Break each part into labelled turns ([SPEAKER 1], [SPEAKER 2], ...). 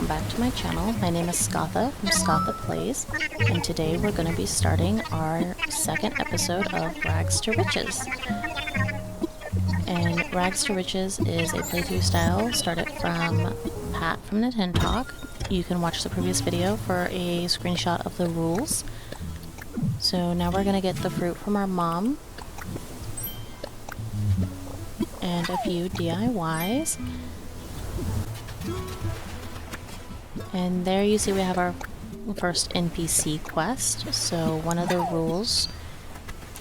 [SPEAKER 1] welcome back to my channel. My name is Scatha from Scatha Plays, and today we're going to be starting our second episode of Rags to Riches. And Rags to Riches is a playthrough style started from Pat from Nintendo Talk. You can watch the previous video for a screenshot of the rules. So now we're going to get the fruit from our mom and a few DIYs. And there you see we have our first NPC quest. So one of the rules,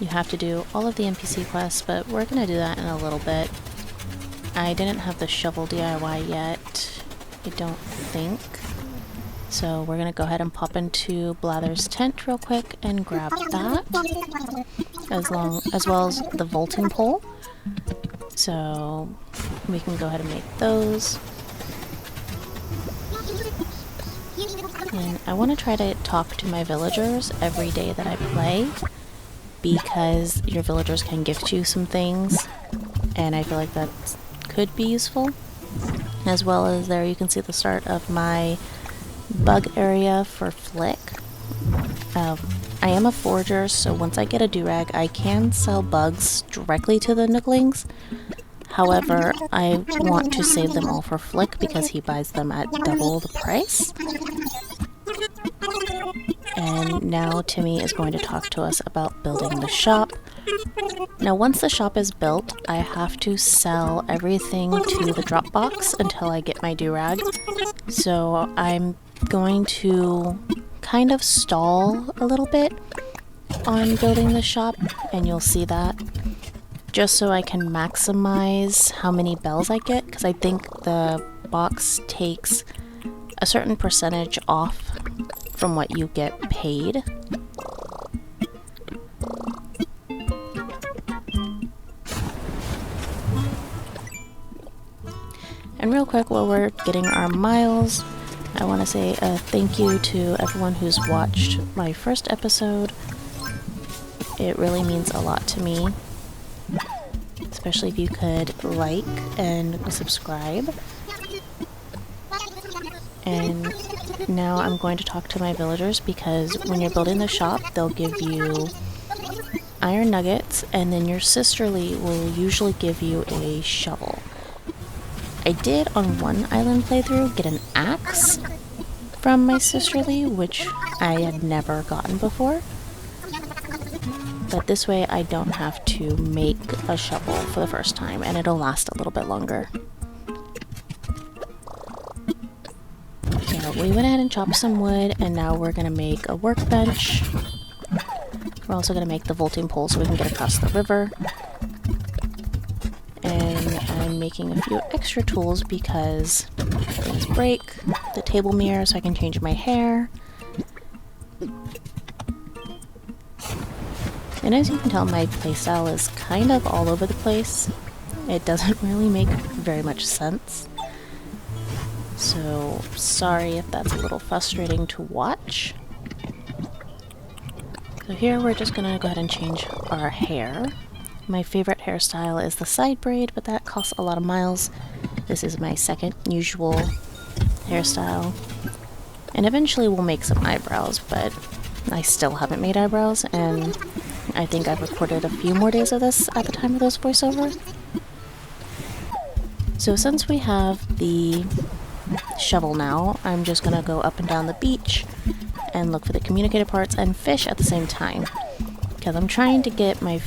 [SPEAKER 1] you have to do all of the NPC quests, but we're going to do that in a little bit. I didn't have the shovel DIY yet, I don't think. So we're going to go ahead and pop into Blather's tent real quick and grab that, as well as the vaulting pole. So we can go ahead and make those. And I want to try to talk to my villagers every day that I play, because your villagers can gift you some things, and I feel like that could be useful. As well as there you can see the start of my bug area for Flick. I am a forager, so once I get a do-rag, I can sell bugs directly to the Nooglings. However, I want to save them all for Flick because he buys them at double the price. And now Timmy is going to talk to us about building the shop. Now once the shop is built, I have to sell everything to the drop box until I get my do-rag. So I'm going to kind of stall a little bit on building the shop, and you'll see that, just so I can maximize how many bells I get, because I think the box takes a certain percentage off from what you get paid. And real quick, while we're getting our miles, I want to say a thank you to everyone who's watched my first episode. It really means a lot to me, especially if you could like and subscribe. And now I'm going to talk to my villagers, because when you're building the shop, they'll give you iron nuggets, and then your sisterly will usually give you a shovel. I did on one island playthrough get an axe from my sisterly, which I had never gotten before. But this way I don't have to make a shovel for the first time, and it'll last a little bit longer. So we went ahead and chopped some wood, and now we're going to make a workbench. We're also going to make the vaulting pole so we can get across the river. And I'm making a few extra tools because things break. The table mirror so I can change my hair. And as you can tell, my playstyle is kind of all over the place. It doesn't really make very much sense. So sorry if that's a little frustrating to watch. So here we're just gonna go ahead and change our hair. My favorite hairstyle is the side braid, but that costs a lot of miles. This is my second usual hairstyle. And eventually we'll make some eyebrows, but I still haven't made eyebrows, and I think I've recorded a few more days of this at the time of those voiceover. So since we have the shovel now, I'm just gonna go up and down the beach and look for the communicator parts and fish at the same time, because I'm trying to get my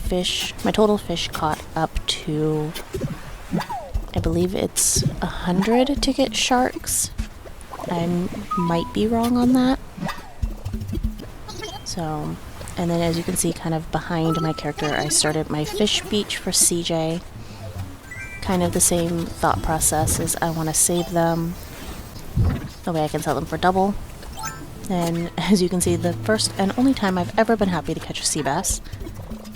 [SPEAKER 1] total fish caught up to, I believe it's 100 to get sharks. I might be wrong on that. So, and then as you can see kind of behind my character, I started my fish beach for CJ. Kind of the same thought process as I want to save them. That way I can sell them for double. And as you can see, the first and only time I've ever been happy to catch a sea bass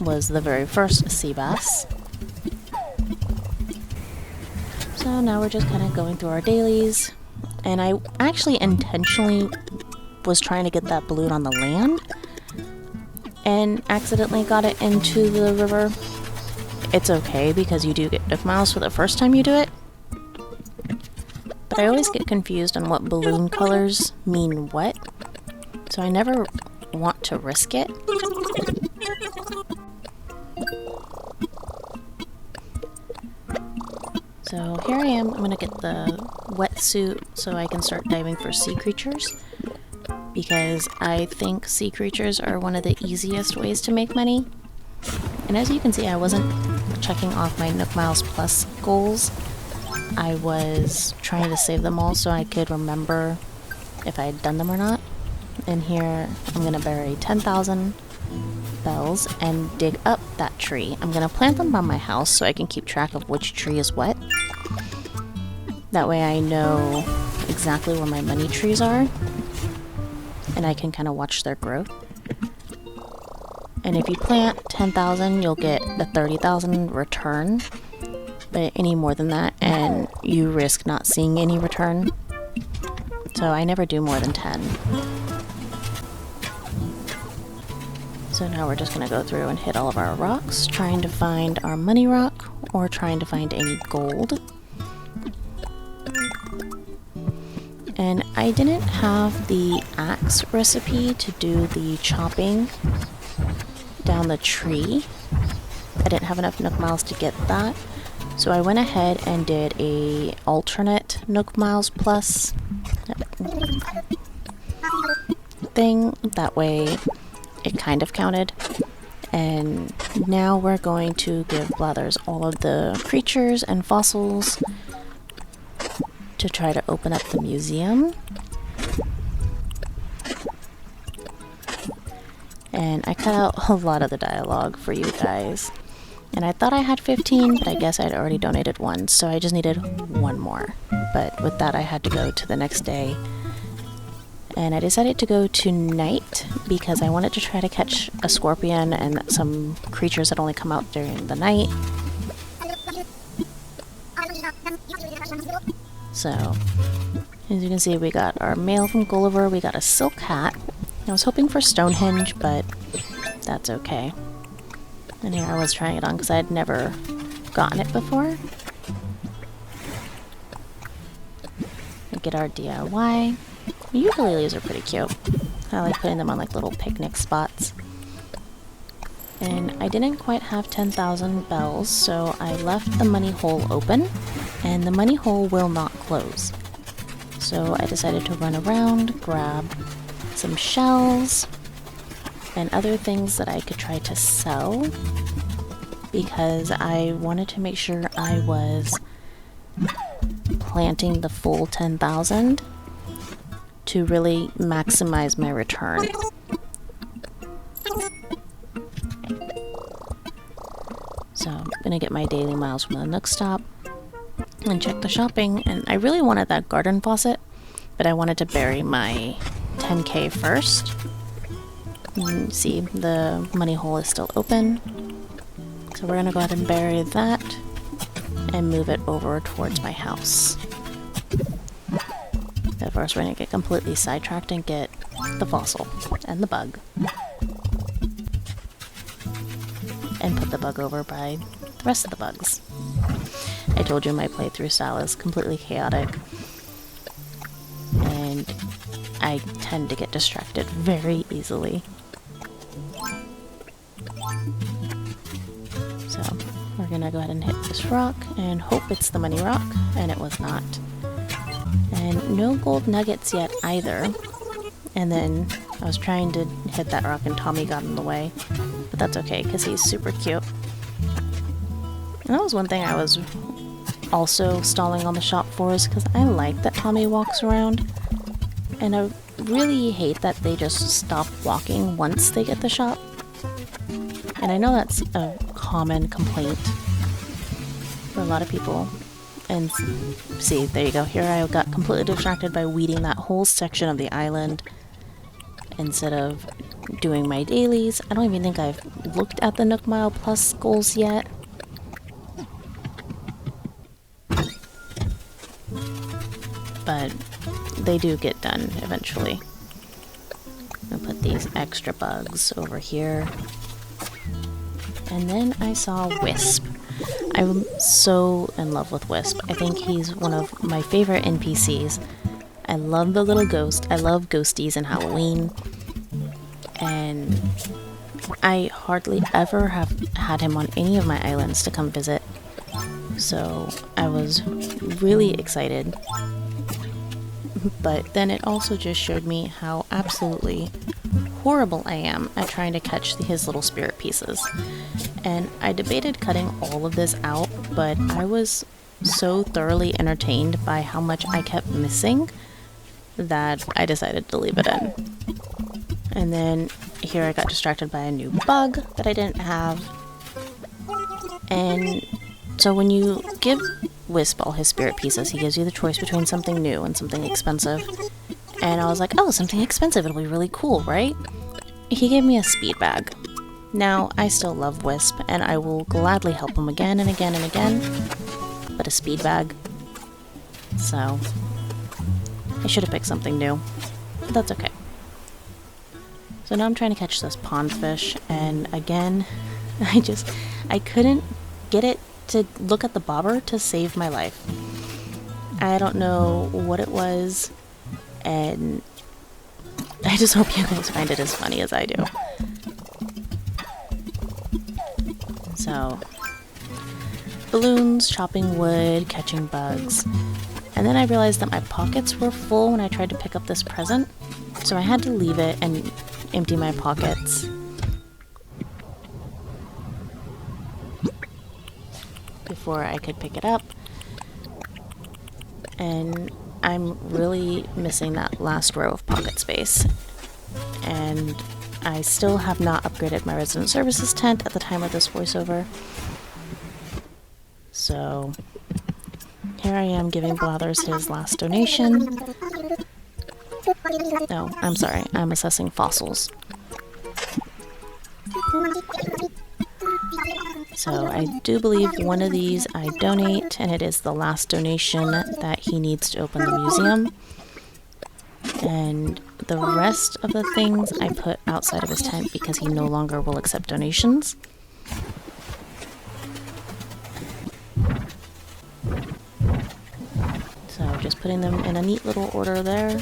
[SPEAKER 1] was the very first sea bass. So now we're just kind of going through our dailies. And I actually intentionally was trying to get that balloon on the land and accidentally got it into the river. It's okay because you do get nook miles for the first time you do it. but I always get confused on what balloon colors mean what, so I never want to risk it. So here I am. I'm gonna get the wetsuit so I can start diving for sea creatures, because I think sea creatures are one of the easiest ways to make money. And as you can see, I wasn't checking off my Nook Miles Plus goals. I was trying to save them all so I could remember if I had done them or not. And here I'm gonna bury 10,000 bells and dig up that tree. I'm gonna plant them by my house so I can keep track of which tree is what. That way I know exactly where my money trees are, and I can kind of watch their growth. And if you plant 10,000, you'll get a 30,000 return, but any more than that and you risk not seeing any return. So I never do more than 10. So now we're just gonna go through and hit all of our rocks, trying to find our money rock or trying to find any gold. And I didn't have the axe recipe to do the chopping down the tree. I didn't have enough Nook Miles to get that. So I went ahead and did a alternate Nook Miles Plus thing. That way it kind of counted. And now we're going to give Blathers all of the creatures and fossils to try to open up the museum. And I cut out a lot of the dialogue for you guys. And I thought I had 15, but I guess I'd already donated one, so I just needed one more. But with that, I had to go to the next day. And I decided to go to night because I wanted to try to catch a scorpion and some creatures that only come out during the night. So, as you can see, we got our mail from Gulliver, we got a silk hat. I was hoping for Stonehenge, but that's okay. And here I was trying it on because I had never gotten it before. We get our DIY. Ukuleles are pretty cute. I like putting them on like little picnic spots. And I didn't quite have 10,000 bells, so I left the money hole open, and the money hole will not close. So I decided to run around, grab some shells and other things that I could try to sell, because I wanted to make sure I was planting the full 10,000 to really maximize my return. So I'm gonna get my daily miles from the Nook Stop and check the shopping. And I really wanted that garden faucet, but I wanted to bury my 10k first. And see, the money hole is still open. So we're gonna go ahead and bury that and move it over towards my house. But first we're gonna get completely sidetracked and get the fossil and the bug. And put the bug over by the rest of the bugs. I told you my playthrough style is completely chaotic. And I tend to get distracted very easily. So we're gonna go ahead and hit this rock and hope it's the money rock, and it was not. And no gold nuggets yet either. And then I was trying to hit that rock and Tommy got in the way, but that's okay because he's super cute. And that was one thing I was also stalling on the shop for, is because I like that Tommy walks around, and I really hate that they just stop walking once they get the shop. And I know that's a common complaint for a lot of people. And see, there you go. Here I got completely distracted by weeding that whole section of the island instead of doing my dailies. I don't even think I've looked at the Nook Mile Plus goals yet. But they do get done eventually. I'll put these extra bugs over here. And then I saw Wisp. I'm so in love with Wisp. I think he's one of my favorite NPCs. I love the little ghost. I love ghosties in Halloween. And I hardly ever have had him on any of my islands to come visit. So I was really excited. But then it also just showed me how absolutely horrible I am at trying to catch his little spirit pieces. And I debated cutting all of this out, but I was so thoroughly entertained by how much I kept missing that I decided to leave it in. And then here I got distracted by a new bug that I didn't have. And so when you give Wisp all his spirit pieces, he gives you the choice between something new and something expensive. And I was like, oh, something expensive, it'll be really cool, right? He gave me a speed bag. Now, I still love Wisp, and I will gladly help him again and again and again, but a speed bag. So, I should have picked something new, but that's okay. So now I'm trying to catch this pond fish, and again, I couldn't get it to look at the bobber to save my life. I don't know what it was, and I just hope you guys find it as funny as I do. So, balloons, chopping wood, catching bugs. And then I realized that my pockets were full when I tried to pick up this present, so I had to leave it and empty my pockets. Before I could pick it up. And I'm really missing that last row of pocket space. And I still have not upgraded my resident services tent at the time of this voiceover. So here I am giving Blathers his last donation. No, I'm sorry, I'm assessing fossils. So I do believe one of these I donate, and it is the last donation that he needs to open the museum. And the rest of the things I put outside of his tent because he no longer will accept donations. So just putting them in a neat little order there.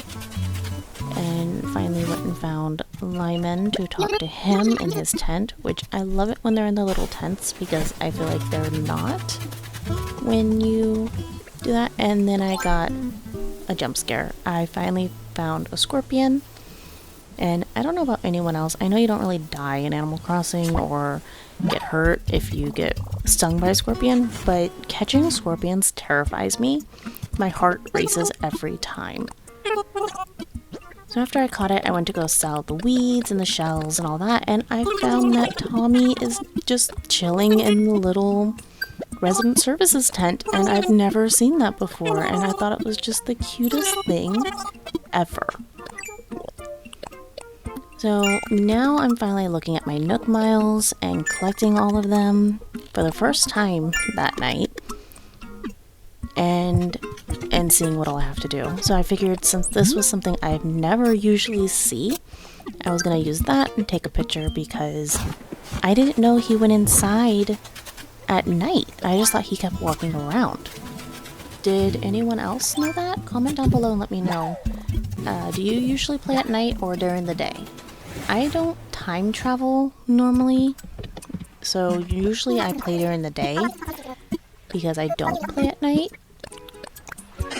[SPEAKER 1] And finally went and found Lyman to talk to him in his tent, which I love it when they're in the little tents because I feel like they're not when you do that. And then I got a jump scare. I finally found a scorpion, and I don't know about anyone else. I know you don't really die in Animal Crossing or get hurt if you get stung by a scorpion, but catching scorpions terrifies me. My heart races every time. So after I caught it, I went to go sell the weeds and the shells and all that, and I found that Tommy is just chilling in the little resident services tent, and I've never seen that before, and I thought it was just the cutest thing ever. So now I'm finally looking at my Nook Miles and collecting all of them for the first time that night, and seeing what all I have to do. So I figured since this was something I never usually see, I was gonna use that and take a picture because I didn't know he went inside at night. I just thought he kept walking around. Did anyone else know that? Comment down below and let me know. Do you usually play at night or during the day? I don't time travel normally, so usually I play during the day because I don't play at night.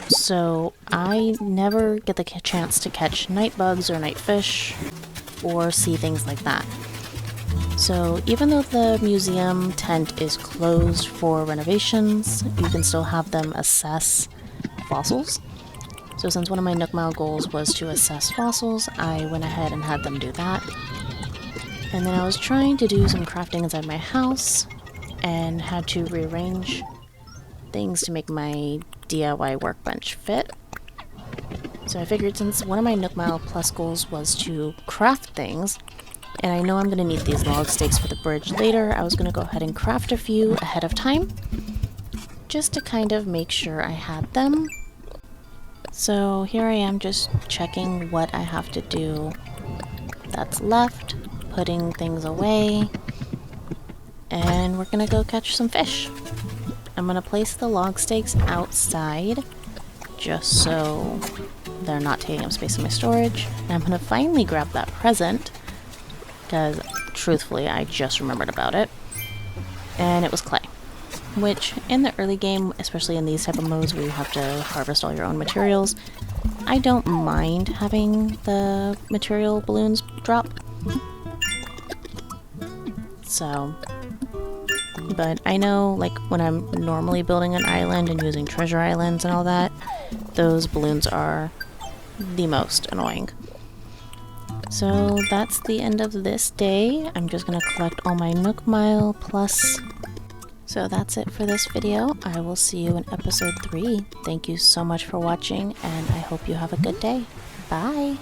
[SPEAKER 1] So I never get the chance to catch night bugs or night fish or see things like that. So even though the museum tent is closed for renovations, you can still have them assess fossils. So since one of my Nook Mile goals was to assess fossils, I went ahead and had them do that. And then I was trying to do some crafting inside my house and had to rearrange things to make my DIY workbench fit. So I figured since one of my Nook Mile Plus goals was to craft things, and I know I'm going to need these log stakes for the bridge later, I was going to go ahead and craft a few ahead of time, just to kind of make sure I had them. So here I am just checking what I have to do that's left, putting things away, and we're going to go catch some fish. I'm gonna place the log stakes outside just so they're not taking up space in my storage. And I'm gonna finally grab that present because truthfully I just remembered about it. And it was clay, which in the early game, especially in these type of modes where you have to harvest all your own materials, I don't mind having the material balloons drop. So, but I know, like, when I'm normally building an island and using treasure islands and all that, those balloons are the most annoying. So that's the end of this day. I'm just gonna collect all my Nook Mile plus. So that's it for this video. I will see you in episode 3. Thank you so much for watching, and I hope you have a good day. Bye!